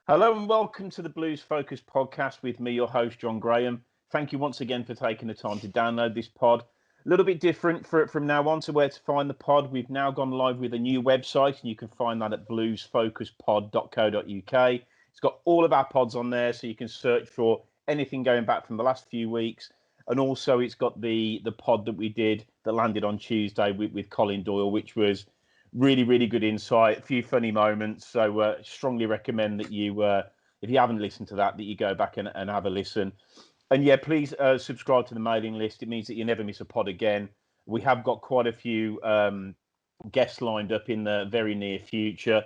Hello and welcome to the Blues Focus podcast with me, your host, John Graham. Thank you once again for taking the time to download this pod. A little bit different from now on to where to find the pod. We've now gone live with a new website and you can find that at bluesfocuspod.co.uk. It's got all of our pods on there so you can search for anything going back from the last few weeks. And also it's got the pod that we did that landed on Tuesday with Colin Doyle, which was really, really good insight, a few funny moments. So strongly recommend that you, if you haven't listened to that you go back and have a listen. And yeah, please subscribe to the mailing list. It means that you never miss a pod again. We have got quite a few guests lined up in the very near future.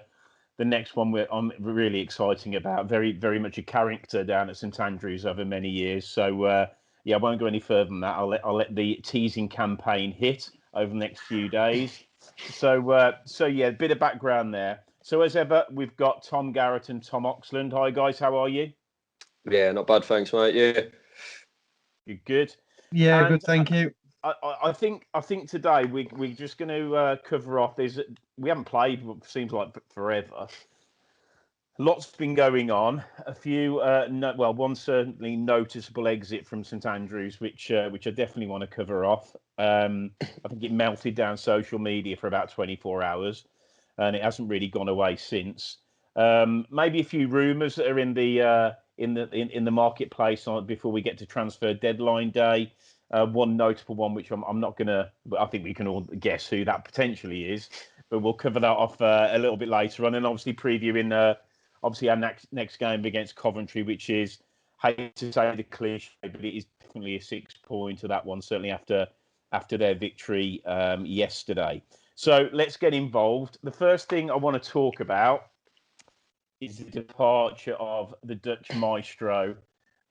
The next one I'm really exciting about, very, very much a character down at St Andrews over many years. So yeah, I won't go any further than that. I'll let the teasing campaign hit over the next few days. So yeah, a bit of background there. So as ever, we've got Tom Garrett and Tom Oxland. Hi guys, how are you? Yeah, not bad, thanks, mate. Yeah, You're good. Yeah, good, thank you. I think today we're just going to cover off. We haven't played what seems like forever. Lots been going on. A few, one certainly noticeable exit from St Andrews, which I definitely want to cover off. I think it melted down social media for about 24 hours, and it hasn't really gone away since. Maybe a few rumours that are in the marketplace before we get to transfer deadline day. One notable one, which I'm not gonna, but I think we can all guess who that potentially is. But we'll cover that off a little bit later on, and obviously previewing. Obviously, our next game against Coventry, which is, hate to say the cliche, but it is definitely a 6-pointer, that one, certainly after their victory yesterday. So let's get involved. The first thing I want to talk about is the departure of the Dutch maestro,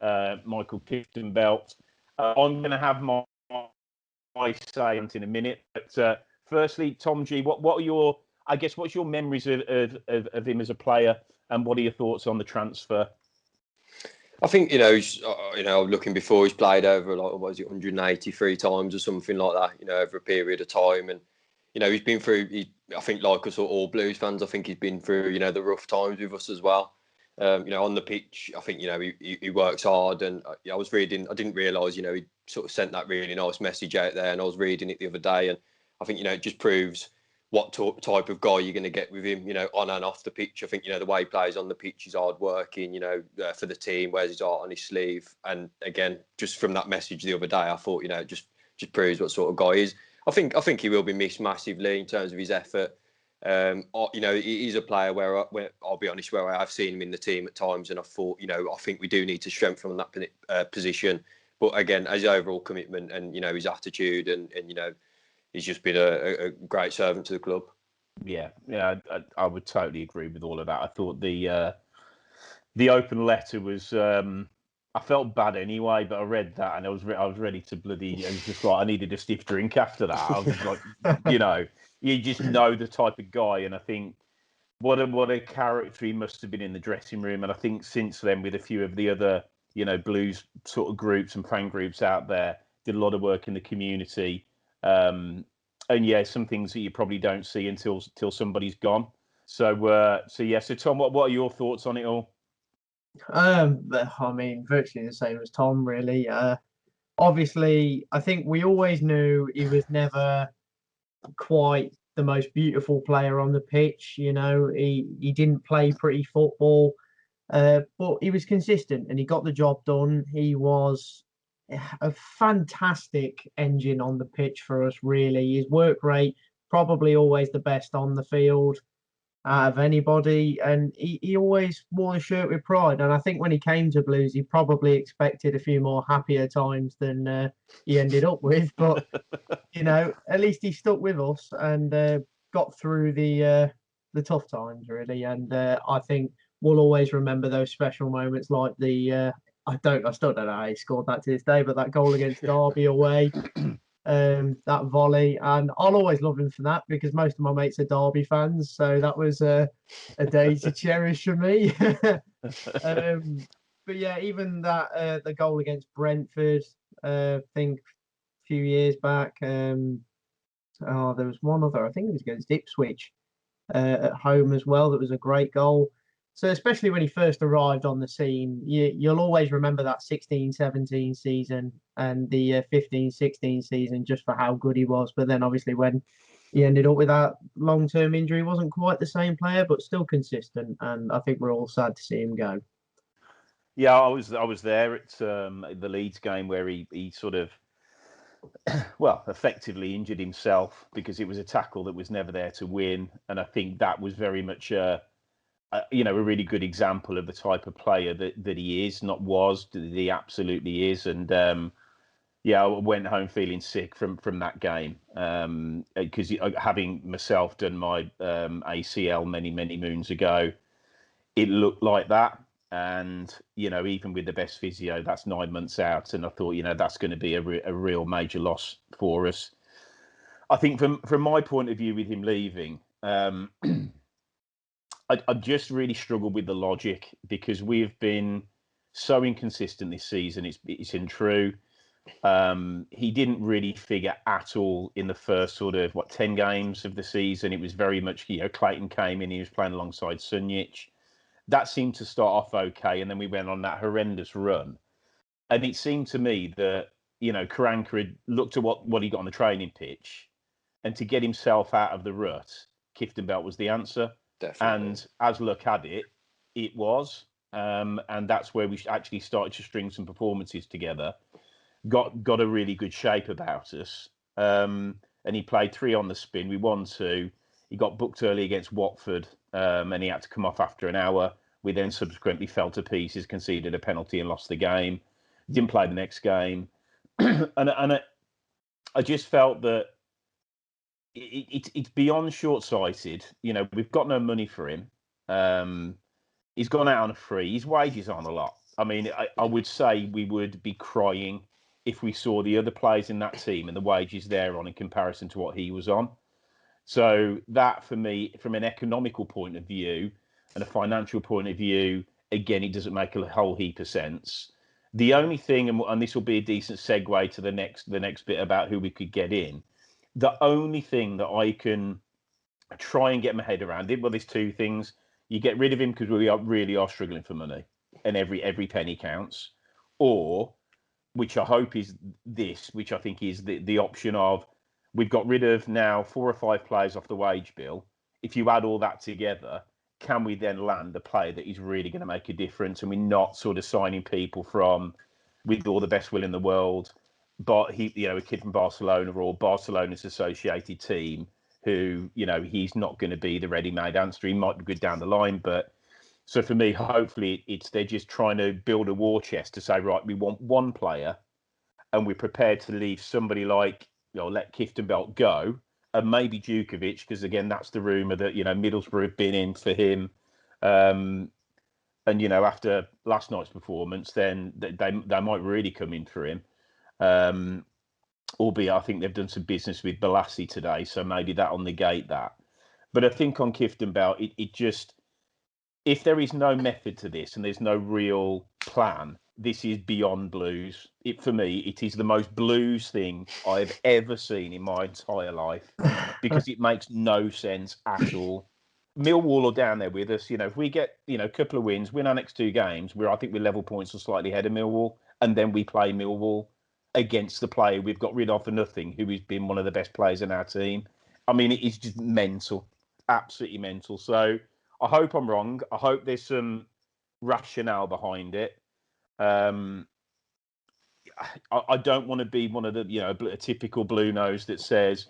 Maikel Kieftenbeld. I'm going to have my say in a minute. But firstly, Tom G, what's your memories of him as a player? And what are your thoughts on the transfer? I think he's looking before he's played over 183 times or something like that. Over a period of time, and he's been through. I think like us all Blues fans, I think he's been through the rough times with us as well. On the pitch, I think he works hard, and I was reading. I didn't realise he sort of sent that really nice message out there, and I was reading it the other day, and I think it just proves what type of guy you're going to get with him, on and off the pitch. I think, the way he plays on the pitch is hard working, for the team, wears his heart on his sleeve. And again, just from that message the other day, I thought, just proves what sort of guy he is. I think he will be missed massively in terms of his effort. He is a player where I'll be honest, where I have seen him in the team at times, and I thought, I think we do need to strengthen that position. But again, his overall commitment and, his attitude and he's just been a great servant to the club. Yeah, I would totally agree with all of that. I thought the open letter was. I felt bad anyway, but I read that and I was ready to bloody. I was just like, I needed a stiff drink after that. I was just like, you just know the type of guy, and I think what a character he must have been in the dressing room. And I think since then, with a few of the other Blues sort of groups and fan groups out there, did a lot of work in the community. And yeah, some things that you probably don't see until somebody's gone. So Tom, what are your thoughts on it all? I mean, virtually the same as Tom, really. Obviously, I think we always knew he was never quite the most beautiful player on the pitch. He didn't play pretty football, but he was consistent and he got the job done. He was a fantastic engine on the pitch for us, really. His work rate, probably always the best on the field out of anybody, and he always wore the shirt with pride. And I think when he came to Blues, he probably expected a few more happier times than he ended up with. But at least he stuck with us and got through the tough times, really. And I think we'll always remember those special moments, like the I still don't know how he scored that to this day, but that goal against Derby away, that volley, and I'll always love him for that because most of my mates are Derby fans, so that was a day to cherish for me. But yeah, even that the goal against Brentford, I think a few years back. There was one other, I think it was against Ipswich at home as well. That was a great goal. So especially when he first arrived on the scene, you'll always remember that 16-17 season and the 15-16 season just for how good he was. But then obviously when he ended up with that long-term injury, he wasn't quite the same player, but still consistent. And I think we're all sad to see him go. Yeah, I was there at the Leeds game where he sort of, well, effectively injured himself because it was a tackle that was never there to win. And I think that was very much a really good example of the type of player that he is, not was, that he absolutely is. And I went home feeling sick from that game because having myself done my ACL many moons ago, it looked like that. And even with the best physio, that's 9 months out, and I thought that's going to be a real major loss for us. I think from my point of view with him leaving. I just really struggled with the logic because we've been so inconsistent this season. It's untrue. He didn't really figure at all in the first sort of 10 games of the season. It was very much Clayton came in, he was playing alongside Sunjic. That seemed to start off okay, and then we went on that horrendous run. And it seemed to me that Karanka had looked at what he got on the training pitch, and to get himself out of the rut, Kieftenbeld was the answer. Definitely. And as luck had it, it was. And that's where we actually started to string some performances together. Got a really good shape about us. And he played 3 on the spin. We won 2. He got booked early against Watford, and he had to come off after an hour. We then subsequently fell to pieces, conceded a penalty and lost the game. Didn't play the next game. and I just felt that it's beyond short-sighted. We've got no money for him. He's gone out on a free. His wages aren't a lot. I mean, I would say we would be crying if we saw the other players in that team and the wages they're on in comparison to what he was on. So that, for me, from an economical point of view and a financial point of view, again, it doesn't make a whole heap of sense. The only thing, and this will be a decent segue to the next bit about who we could get in. The only thing that I can try and get my head around it, well, there's 2 things. You get rid of him because we really are struggling for money, and every penny counts. Or, which I hope is this, which I think is the option of, we've got rid of now 4 or 5 players off the wage bill. If you add all that together, can we then land a player that is really going to make a difference, and we're not sort of signing people from, with all the best will in the world, but a kid from Barcelona or Barcelona's associated team who, he's not going to be the ready-made answer. He might be good down the line, but so for me, hopefully they're just trying to build a war chest to say, right, we want 1 player, and we're prepared to leave somebody like, let Kieftenbeld go, and maybe Djukovic, because again, that's the rumour that Middlesbrough have been in for him. And after last night's performance, then they might really come in for him. Albeit, I think they've done some business with Balassi today, so maybe that'll negate that. But I think on Kieftenbeld, it just, if there is no method to this and there's no real plan, this is beyond Blues. For me, it is the most Blues thing I've ever seen in my entire life because it makes no sense at all. Millwall are down there with us. If we get a couple of wins, win our next 2 games, I think we're level points or slightly ahead of Millwall, and then we play Millwall against the player we've got rid of for nothing, who has been one of the best players in our team. I mean, it is just mental, absolutely mental. So I hope I'm wrong. I hope there's some rationale behind it. I don't want to be one of the, a typical blue nose that says,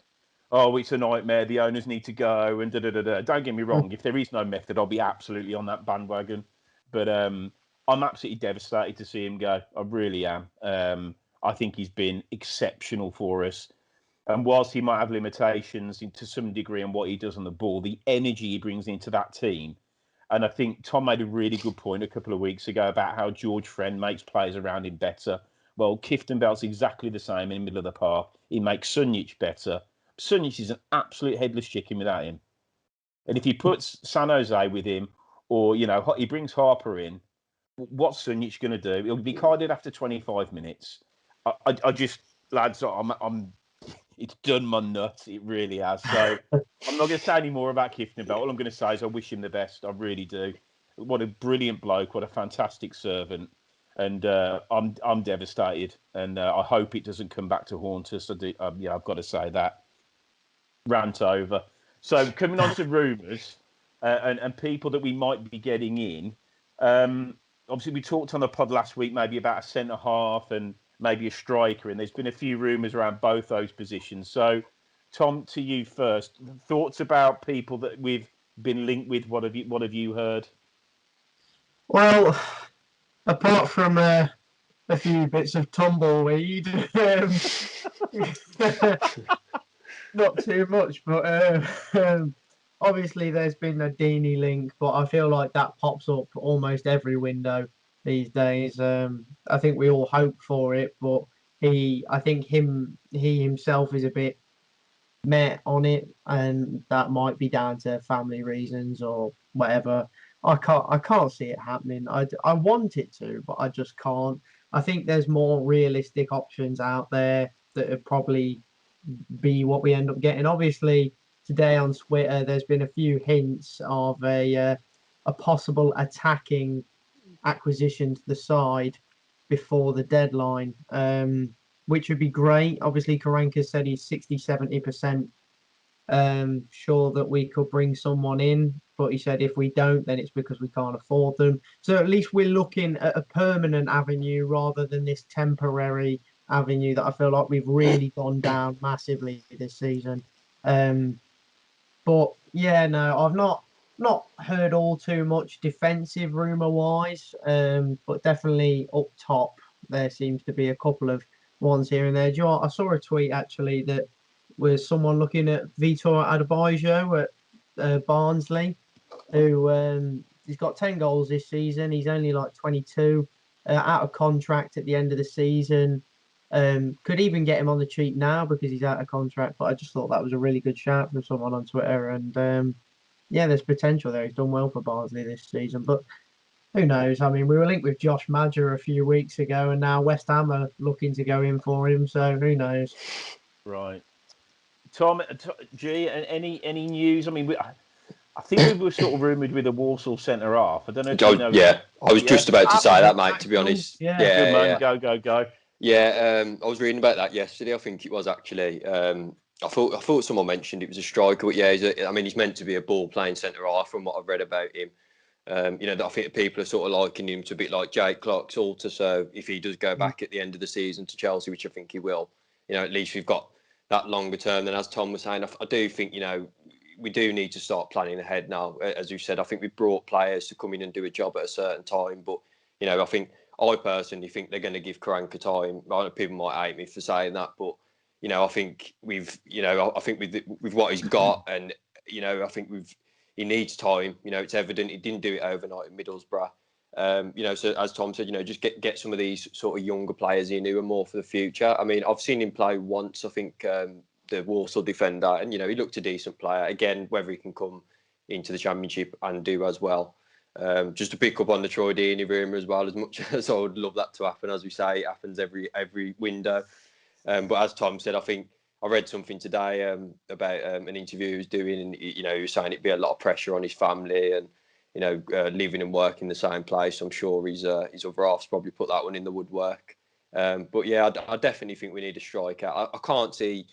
"Oh, it's a nightmare. The owners need to go." And Don't get me wrong. If there is no method, I'll be absolutely on that bandwagon. But I'm absolutely devastated to see him go. I really am. I think he's been exceptional for us. And whilst he might have limitations to some degree on what he does on the ball, the energy he brings into that team. And I think Tom made a really good point a couple of weeks ago about how George Friend makes players around him better. Well, Kieftenbeld's exactly the same in the middle of the park. He makes Sunjic better. Sunjic is an absolute headless chicken without him. And if he puts San Jose with him, or, he brings Harper in, what's Sunjic going to do? He'll be carded after 25 minutes. I just, lads, it's done my nuts. It really has. So I'm not going to say any more about Kieftenbeld. All I'm going to say is I wish him the best. I really do. what a brilliant bloke, what a fantastic servant. And I'm devastated, and I hope it doesn't come back to haunt us. I've got to say that. Rant over. So coming on to rumours and people that we might be getting in. Obviously, we talked on the pod last week maybe about a centre half and maybe a striker, and there's been a few rumours around both those positions. So, Tom, to you first. Thoughts about people that we've been linked with? What have you heard? Well, apart from a few bits of tumbleweed, not too much, but obviously there's been a Deeney link, but I feel like that pops up almost every window these days. I think we all hope for it, but I think he himself is a bit met on it, and that might be down to family reasons or whatever. I can't see it happening. I want it to, but I just can't. I think there's more realistic options out there that would probably be what we end up getting. Obviously, today on Twitter, there's been a few hints of a possible attacking acquisition to the side before the deadline, which would be great. Obviously, Karanka said he's 60-70% sure that we could bring someone in, but he said if we don't, then it's because we can't afford them. So at least we're looking at a permanent avenue rather than this temporary avenue that I feel like we've really gone down massively this season. But yeah, no, I've not heard all too much defensive rumor wise, but definitely up top there seems to be a couple of ones here and there. Do you know what? I saw a tweet actually that was someone looking at Vitor Adebayo at Barnsley, who he's got 10 goals this season. He's only like 22, out of contract at the end of the season. Could even get him on the cheap now because he's out of contract, but I just thought that was a really good shout from someone on Twitter. And yeah, there's potential there. He's done well for Barnsley this season, but who knows? I mean, we were linked with Josh Madger a few weeks ago, and now West Ham are looking to go in for him. So who knows? Right, Tom, G, any news? I mean, I think we were sort of rumoured with a Walsall centre half. I don't know if you know. Yeah, I was just about to say that, mate. To be honest, Yeah. Good man, go. Yeah, I was reading about that yesterday. I think it was actually. I thought someone mentioned it was a striker, but yeah, he's meant to be a ball-playing centre half from what I've read about him. I think people are sort of likening him to a bit like Jake Clark's alter. So if he does go back at the end of the season to Chelsea, which I think he will, at least we've got that longer term. Then, as Tom was saying, I do think we do need to start planning ahead now. As you said, I think we've brought players to come in and do a job at a certain time, but I personally think they're going to give Karanka time. People might hate me for saying that, but I think I think with what he's got, and I think he needs time. It's evident he didn't do it overnight in Middlesbrough. So as Tom said, just get some of these sort of younger players in who are more for the future. I mean, I've seen him play once. I think the Walsall defender, and he looked a decent player. Again, whether he can come into the Championship and do as well. Just to pick up on the Troy Deeney rumour as well, as much as I would love that to happen, as we say, it happens every window. But as Tom said, I think I read something today about an interview he was doing, and he was saying it'd be a lot of pressure on his family, and living and working in the same place. I'm sure his other half's probably put that one in the woodwork. But yeah, I definitely think we need a striker. I can't see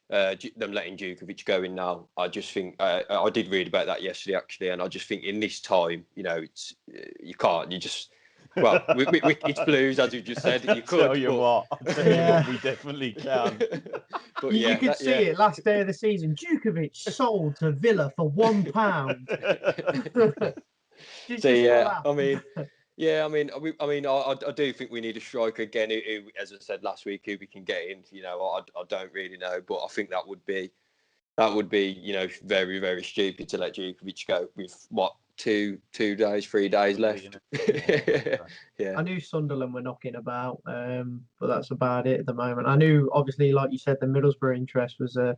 them letting Djukovic go in now. I just think I did read about that yesterday actually, and I just think in this time, it's you can't. You just it's Blues, as you just said. You could. I'll tell you what, we definitely can. But you could see it last day of the season. Djukovic sold to Villa for £1. So yeah, I do think we need a striker again. Who, as I said last week, who we can get in. I don't really know, but I think that would be very, very stupid to let Djukovic go with 3 days left. Yeah. I knew Sunderland were knocking about, but that's about it at the moment. I knew, obviously, like you said, the Middlesbrough interest was a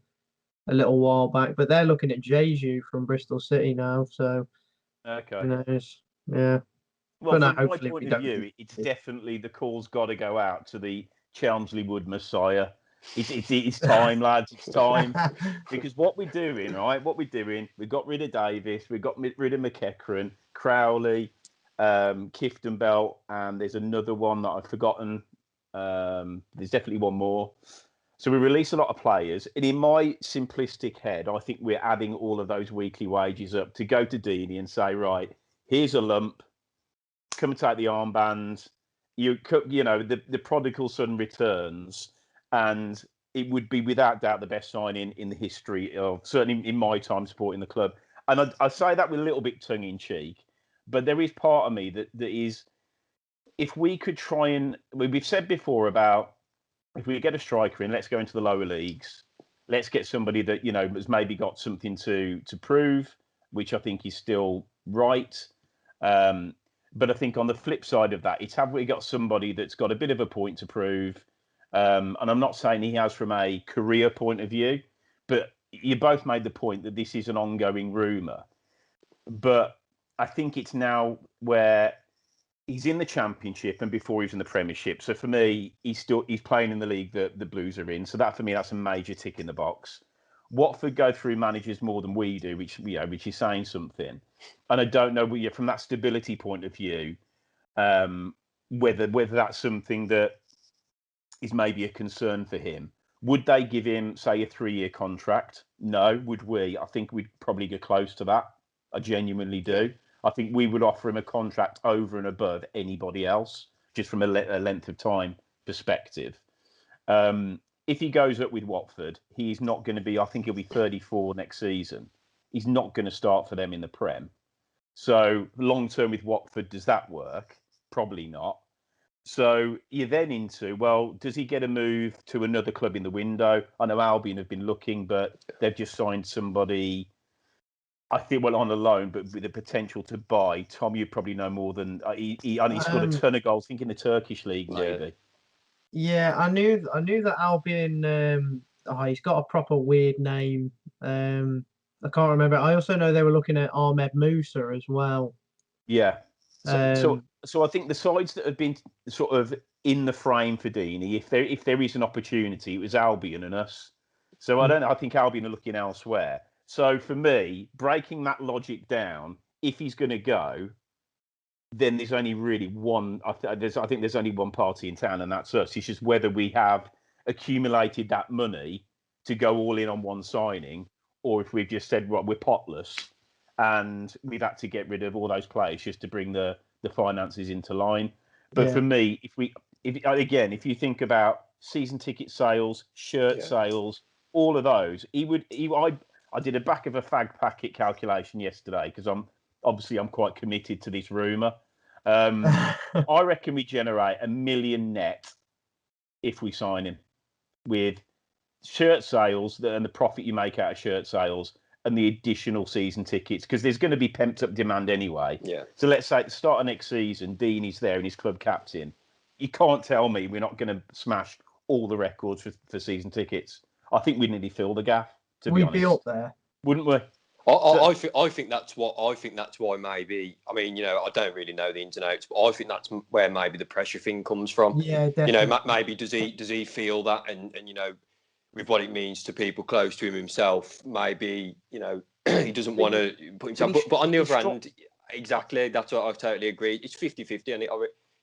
little while back, but they're looking at Jeju from Bristol City now. So, okay, who knows? Yeah. Well, from my point of view, it's definitely the call's got to go out to the Chelmsley Wood Messiah. It's time, lads. It's time. Because what we're doing, right? We got rid of Davis. We got rid of McEachran, Crowley, Kieftenbeld, and there's another one that I've forgotten. There's definitely one more. So we release a lot of players. And in my simplistic head, I think we're adding all of those weekly wages up to go to Deeney and say, right, here's a lump. Come and take the armband. You know, the prodigal son returns, and it would be without doubt the best signing in the history of, certainly in my time supporting the club. And I say that with a little bit tongue in cheek, but there is part of me that is, if we could try and, we've said before about, if we get a striker in, let's go into the lower leagues. Let's get somebody that, you know, has maybe got something to prove, which I think is still right. But I think on the flip side of that, it's have we got somebody that's got a bit of a point to prove? And I'm not saying he has from a career point of view, but you both made the point that this is an ongoing rumour. But I think it's now where he's in the Championship and before he was in the Premiership. So for me, he's playing in the league that the Blues are in. So that for me, that's a major tick in the box. Watford go through managers more than we do, which is saying something. And I don't know from that stability point of view, whether that's something that is maybe a concern for him. Would they give him, say, a 3-year contract? No. Would we? I think we'd probably get close to that. I genuinely do. I think we would offer him a contract over and above anybody else, just from a length of time perspective. If he goes up with Watford, he's not going to be, I think he'll be 34 next season. He's not going to start for them in the Prem. So long term with Watford, does that work? Probably not. So you're then into, well, does he get a move to another club in the window? I know Albion have been looking, but they've just signed somebody, I think, well, on a loan, but with the potential to buy. Tom, you probably know more than he scored a ton of goals. I think in the Turkish league, maybe. Yeah, I knew that Albion. He's got a proper weird name. I can't remember. I also know they were looking at Ahmed Musa as well. Yeah. So I think the sides that have been sort of in the frame for Deeney, if there is an opportunity, it was Albion and us. So I think Albion are looking elsewhere. So for me, breaking that logic down, if he's going to go, then there's only really one. I think there's only one party in town, and that's us. It's just whether we have accumulated that money to go all in on one signing, or if we've just said, right, we're potless, and we've had to get rid of all those players just to bring the finances into line. But for me, if you think about season ticket sales, shirt sales, all of those, I did a back of a fag packet calculation yesterday because I'm quite committed to this rumour. I reckon we generate $1 million net if we sign him, with shirt sales and the profit you make out of shirt sales and the additional season tickets, because there's going to be pent up demand anyway. Yeah. So let's say at the start of next season, Deeney's there and he's club captain. You can't tell me we're not going to smash all the records for season tickets. I think we'd nearly fill the gaff. We'd be up there, wouldn't we? I think that's why maybe. I mean, I don't really know the ins and outs, but I think that's where maybe the pressure thing comes from. Yeah, definitely. Maybe does he feel that, and with what it means to people close to him himself, maybe he doesn't want to put himself. But on the other hand, exactly, that's what I totally agree. It's 50-50, and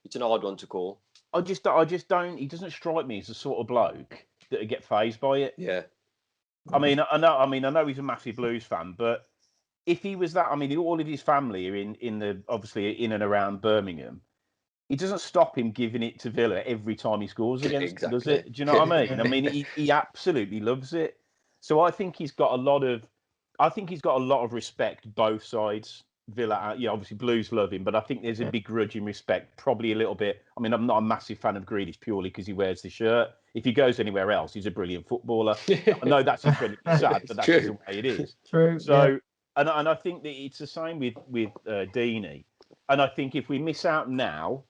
it's an hard one to call. I just don't. He doesn't strike me as the sort of bloke that would get fazed by it. Yeah. I mean, I know he's a massive Blues fan, but if he was that, I mean, all of his family are obviously in and around Birmingham. It doesn't stop him giving it to Villa every time he scores against them, does it? Do you know what I mean? I mean, he absolutely loves it. So I think he's got a lot of respect both sides. Villa, obviously Blues love him, but I think there's a big grudging respect, probably a little bit. I mean, I'm not a massive fan of Grealish purely because he wears the shirt. If he goes anywhere else, he's a brilliant footballer. I know that's incredibly sad, but that's just the way it is. True. So, and I think that it's the same with Deeney. And I think if we miss out now,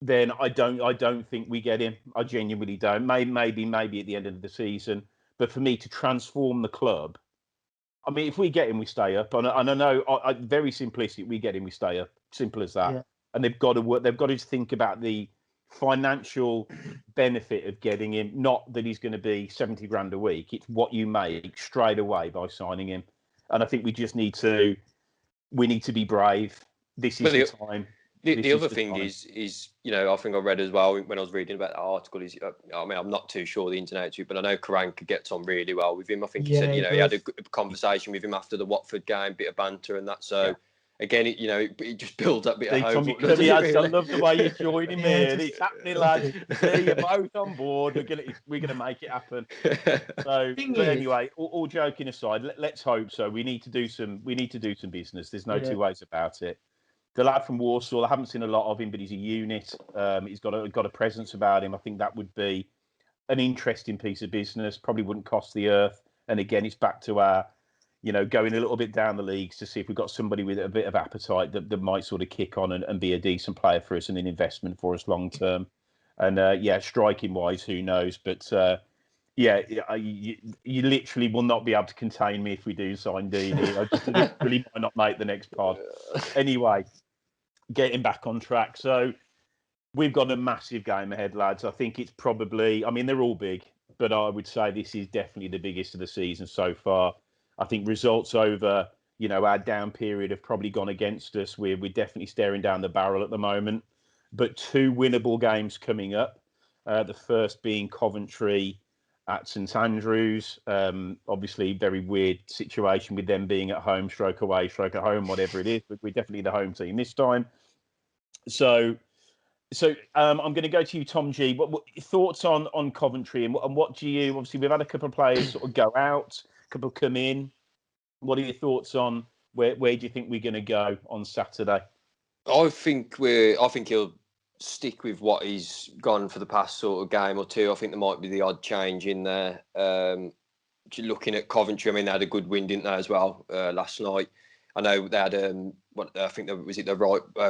then I don't think we get him. I genuinely don't. Maybe at the end of the season. But for me to transform the club, I mean, if we get him, we stay up. And I know, very simplistic, we get him, we stay up. Simple as that. Yeah. And they've got to think about the financial benefit of getting him. Not that he's going to be 70 grand a week. It's what you make straight away by signing him. And I think we need to be brave. This is the time. The other thing is, I think I read as well when I was reading about the article is, I mean, I'm not too sure the internet to it, but I know Karanka gets on really well with him. I think he said, he had a good conversation with him after the Watford game, bit of banter and that. So again, it just builds that bit of hope. I love the way you're joining me. It's happening, lads. You're both on board. We're gonna make it happen. So, but anyway, all joking aside, let's hope so. We need to do some business. There's no two ways about it. The lad from Warsaw, I haven't seen a lot of him, but he's a unit. He's got a presence about him. I think that would be an interesting piece of business. Probably wouldn't cost the earth. And again, it's back to our, going a little bit down the leagues to see if we've got somebody with a bit of appetite that might sort of kick on and be a decent player for us and an investment for us long term. And striking wise, who knows? But you literally will not be able to contain me if we do sign Deeney. I just literally might not make the next pod. Anyway, getting back on track. So we've got a massive game ahead, lads. I think it's probably, they're all big, but I would say this is definitely the biggest of the season so far. I think results over, our down period have probably gone against us. We're definitely staring down the barrel at the moment. But 2 winnable games coming up. The first being Coventry at St Andrews. Obviously, very weird situation with them being at home, stroke away, stroke at home, whatever it is. But we're definitely the home team this time. So I'm going to go to you, Tom G. What thoughts on Coventry and what do you? Obviously, we've had a couple of players sort of go out, a couple come in. What are your thoughts on where do you think we're going to go on Saturday? I think he'll stick with what he's gone for the past sort of game or two. I think there might be the odd change in there. Looking at Coventry, they had a good win, didn't they, as well last night? I know they had I think the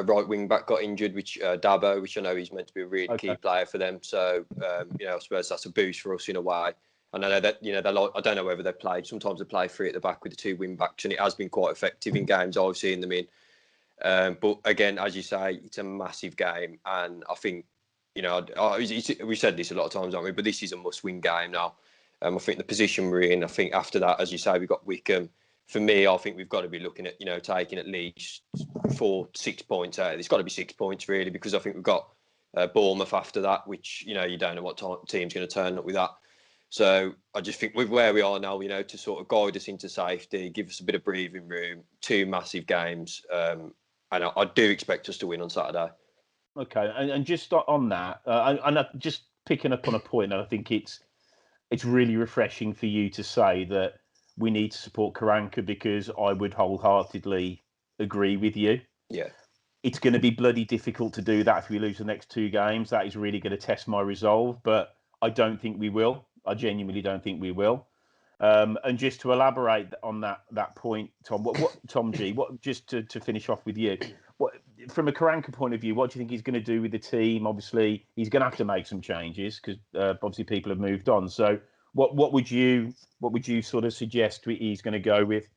right wing back got injured, which Dabo, which I know he's meant to be a really key player for them. So I suppose that's a boost for us in a way. And I know that I don't know whether they played. Sometimes they play 3 at the back with the 2 wing backs, and it has been quite effective in games I've seen them in. But again, as you say, it's a massive game, and I think we said this a lot of times, haven't we? But this is a must-win game now. I think the position we're in. I think after that, as you say, we've got Wickham. For me, I think we've got to be looking at taking at least 4-6 points out. It's got to be 6 points really, because I think we've got Bournemouth after that, which you don't know what team's going to turn up with that. So I just think with where we are now, to sort of guide us into safety, give us a bit of breathing room, 2 massive games. And I do expect us to win on Saturday. Okay, and just on that, and just picking up on a point, and I think it's really refreshing for you to say that we need to support Karanka, because I would wholeheartedly agree with you. Yeah. It's going to be bloody difficult to do that if we lose the next 2 games. That is really going to test my resolve, but I don't think we will. I genuinely don't think we will. And just to elaborate on that point, Tom, what Tom G, just to finish off with you, from a Karanka point of view, what do you think he's going to do with the team? Obviously, he's going to have to make some changes because obviously people have moved on. So, what would you sort of suggest he's going to go with?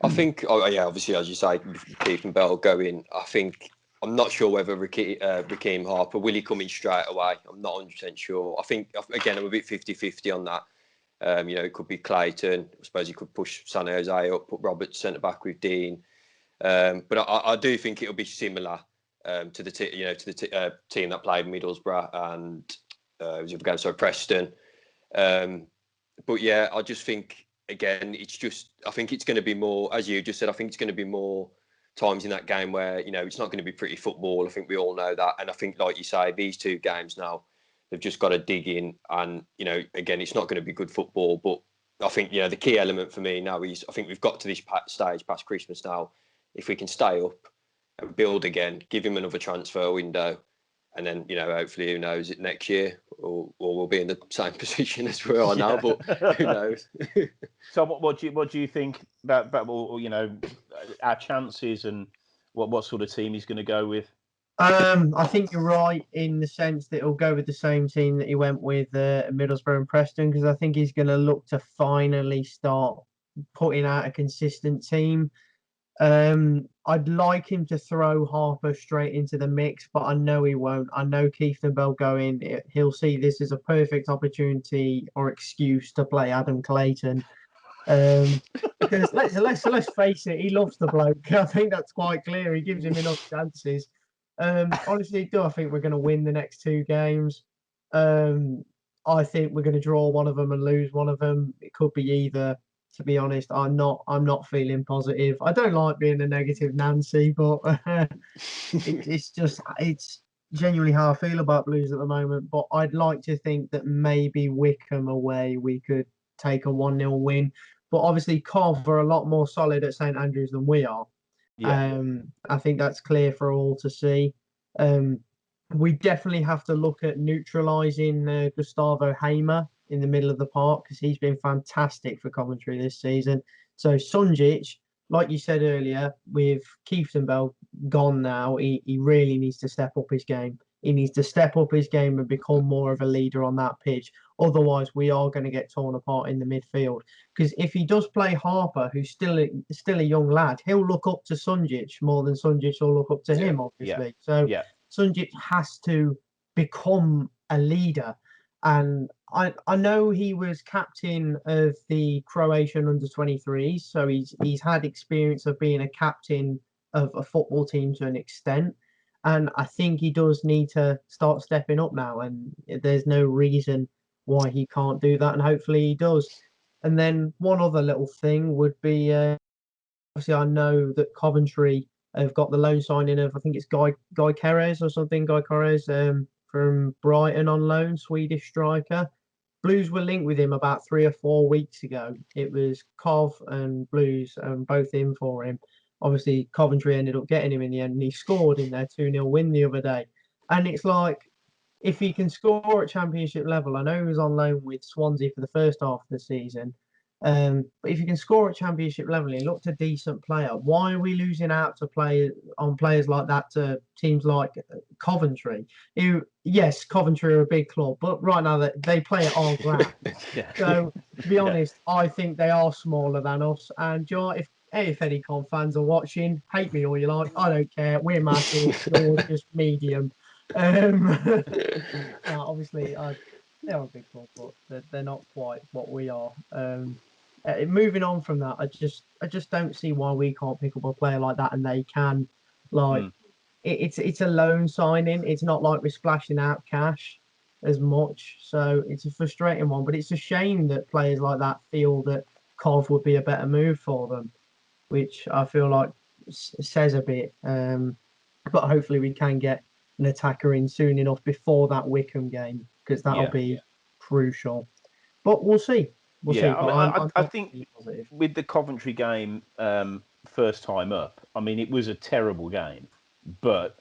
I think, obviously, as you say, Kieftenbeld go in. I'm not sure whether Raheem Harper will he come in straight away. I'm not 100% sure. I think again I'm a bit 50-50 on that. It could be Clayton. I suppose he could push San Jose up, put Roberts centre back with Dean. But I do think it'll be similar to the team that played Middlesbrough and was up against Preston. But yeah, I just think again I think it's going to be more, as you just said. I think it's going to be more times in that game where it's not going to be pretty football. I think we all know that, and I think, like you say, these 2 games now they've just got to dig in, and again, it's not going to be good football. But I think the key element for me now is I think we've got to this stage past Christmas now. If we can stay up and build again, give him another transfer window, and then hopefully, who knows, it next year or we'll be in the same position as we are now. But who knows? So what do you think about our chances and what sort of team he's going to go with? I think you're right in the sense that he'll go with the same team that he went with Middlesbrough and Preston, because I think he's going to look to finally start putting out a consistent team. I'd like him to throw Harper straight into the mix, but I know he won't. I know Kieftenbeld going. He'll see this as a perfect opportunity or excuse to play Adam Clayton. Because let's face it, he loves the bloke. I think that's quite clear. He gives him enough chances. Honestly, do I think we're going to win the next 2 games? I think we're going to draw one of them and lose one of them. It could be either. To be honest, I'm not feeling positive. I don't like being a negative Nancy, but it's genuinely how I feel about Blues at the moment. But I'd like to think that maybe Wickham away we could take a 1-0 win. But obviously, Cov are a lot more solid at St Andrews than we are. Yeah. I think that's clear for all to see. We definitely have to look at neutralising Gustavo Hamer in the middle of the park because he's been fantastic for Coventry this season. So Sunjic, like you said earlier, with Kieftenbeld gone now, he really needs to step up his game. He needs to step up his game and become more of a leader on that pitch. Otherwise, we are going to get torn apart in the midfield. Because if he does play Harper, who's still a young lad, he'll look up to Sunjic more than Sunjic will look up to him, obviously. So Sunjic has to become a leader. And I know he was captain of the Croatian under-23s, so he's had experience of being a captain of a football team to an extent. And I think he does need to start stepping up now, and there's no reason why he can't do that, and hopefully he does. And then one other little thing would be, obviously I know that Coventry have got the loan signing of, I think it's Guy Keres or something, Guy Keres from Brighton on loan, Swedish striker. Blues were linked with him about 3 or 4 weeks ago. It was Cov and Blues both in for him. Obviously, Coventry ended up getting him in the end, and he scored in their 2-0 win the other day. And it's like, if he can score at Championship level, I know he was on loan with Swansea for the first half of the season, but if you can score at Championship level, he looked a decent player. Why are we losing out to players like that to teams like Coventry? Who, yes, Coventry are a big club, but right now they play at our ground. So to be honest, I think they are smaller than us. And if any Con fans are watching, hate me all you like, I don't care. We're massive, you're just medium. Obviously, they're a big club, but they're not quite what we are. Moving on from that, I just don't see why we can't pick up a player like that and they can. It's a loan signing. It's not like we're splashing out cash as much, so it's a frustrating one. But it's a shame that players like that feel that Cov would be a better move for them, which I feel like says a bit. But hopefully we can get an attacker in soon enough before that Wickham game because that'll be crucial. But we'll see. I think with the Coventry game first time up, I mean, it was a terrible game. But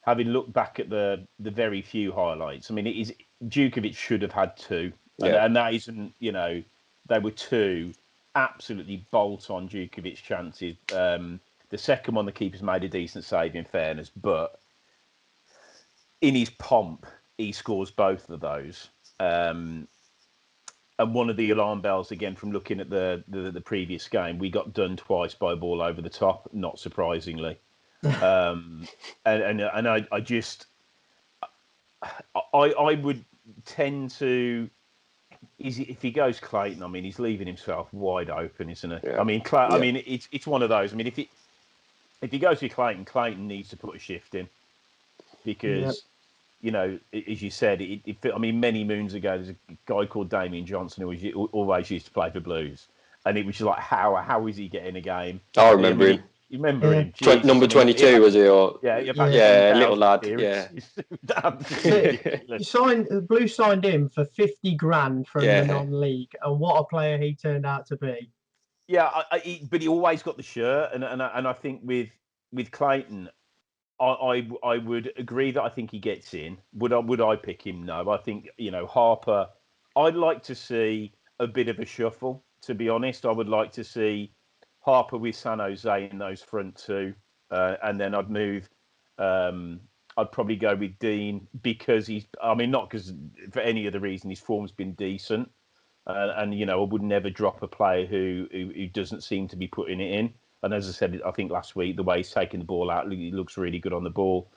having looked back at the very few highlights, I mean, Djukovic should have had 2. And that isn't, they were 2 absolutely bolt-on Djukovic chances. The second one, the keeper's made a decent save, in fairness, but in his pomp, he scores both of those. And one of the alarm bells, again, from looking at the previous game, we got done twice by a ball over the top, not surprisingly. And I just, I would tend to, if he goes Clayton, I mean, he's leaving himself wide open, isn't he? Yeah. I mean, I mean, it's one of those. I mean, if he goes with Clayton needs to put a shift in because. As you said, I mean, many moons ago, there's a guy called Damien Johnson who always used to play for Blues, and it was just like, how is he getting a game? I remember him. You remember him? Jesus, number 22 was he? Or little lad. Blues signed him for 50 grand from the non-league, and what a player he turned out to be. Yeah, but he always got the shirt, and I think with Clayton. I would agree that I think he gets in. Would I pick him? No. I think, Harper, I'd like to see a bit of a shuffle, to be honest. I would like to see Harper with San Jose in those front 2. And then I'd move, I'd probably go with Dean because not because for any other reason, his form's been decent. And I would never drop a player who doesn't seem to be putting it in. And as I said, I think last week, the way he's taking the ball out, he looks really good on the ball.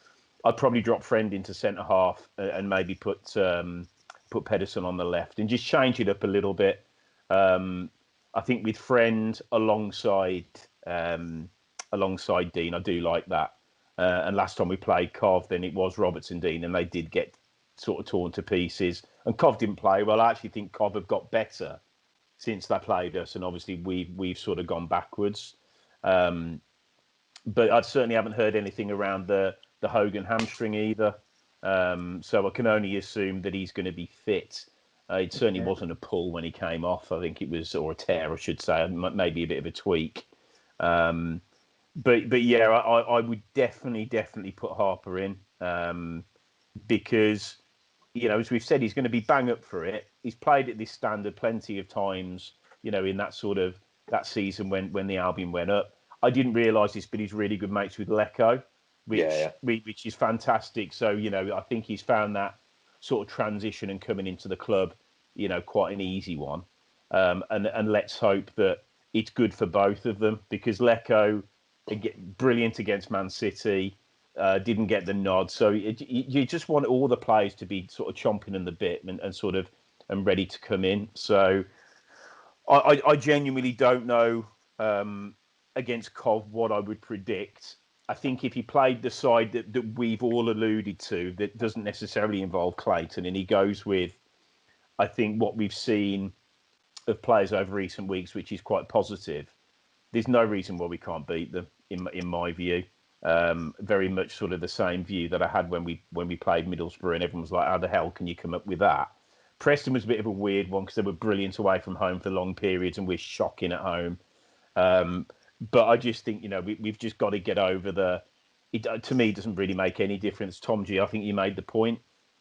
I'd probably drop Friend into centre half and maybe put Pedersen on the left and just change it up a little bit. I think with Friend alongside Dean, I do like that. And last time we played Cov, then it was Roberts and Dean, and they did get sort of torn to pieces. And Cov didn't play well. I actually think Cov have got better since they played us, and obviously we've sort of gone backwards. But I certainly haven't heard anything around the Hogan hamstring either. So I can only assume that he's going to be fit. It certainly wasn't a pull when he came off. I think it was, or a tear, I should say, maybe a bit of a tweak. But yeah, I would definitely put Harper in because, as we've said, he's going to be bang up for it. He's played at this standard plenty of times, in that sort of that season when the Albion went up. I didn't realise this, but he's really good mates with Lecco, which is fantastic. So, I think he's found that sort of transition and coming into the club, quite an easy one. And let's hope that it's good for both of them, because Lecco, brilliant against Man City, didn't get the nod. So you just want all the players to be sort of chomping in the bit and ready to come in. So I genuinely don't know against Cov what I would predict. I think if he played the side that we've all alluded to, that doesn't necessarily involve Clayton, and he goes with, I think, what we've seen of players over recent weeks, which is quite positive, there's no reason why we can't beat them, in my view. Very much sort of the same view that I had when we played Middlesbrough, and everyone was like, how the hell can you come up with that? Preston was a bit of a weird one because they were brilliant away from home for long periods, and we're shocking at home. But I just think, we've just got to get over to me, it doesn't really make any difference. Tom G, I think you made the point.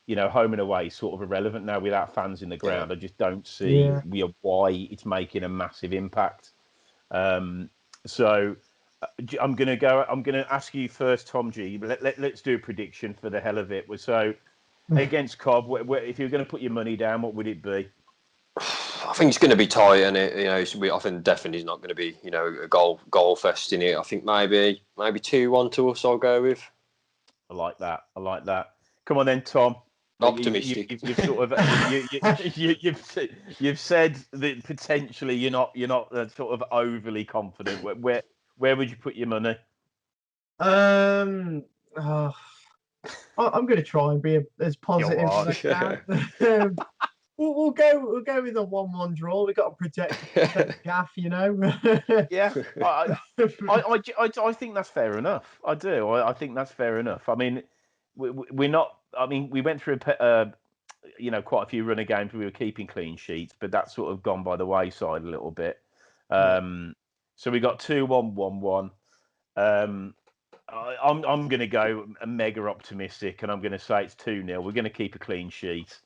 Home and away is sort of irrelevant now without fans in the ground. I just don't see why it's making a massive impact. So I'm going to ask you first, Tom G. Let's do a prediction for the hell of it. So against Cobb, if you're going to put your money down, what would it be? I think it's going to be tight, and I think definitely it's not going to be, a goal fest in it. I think maybe 2-1 to us. I'll go with. I like that. Come on then, Tom. Optimistic. You've sort of you've said that potentially you're not sort of overly confident. Where would you put your money? I'm going to try and be as positive as I can. We'll go with a 1-1 draw. We've got to protect Gaff, Yeah, I think that's fair enough. I do. I think that's fair enough. I mean, we're not. I mean, we went through quite a few runner games where we were keeping clean sheets, but that's sort of gone by the wayside a little bit. So we got 2-1, 1-1. I'm going to go mega optimistic, and I'm going to say it's 2-0. We're going to keep a clean sheet.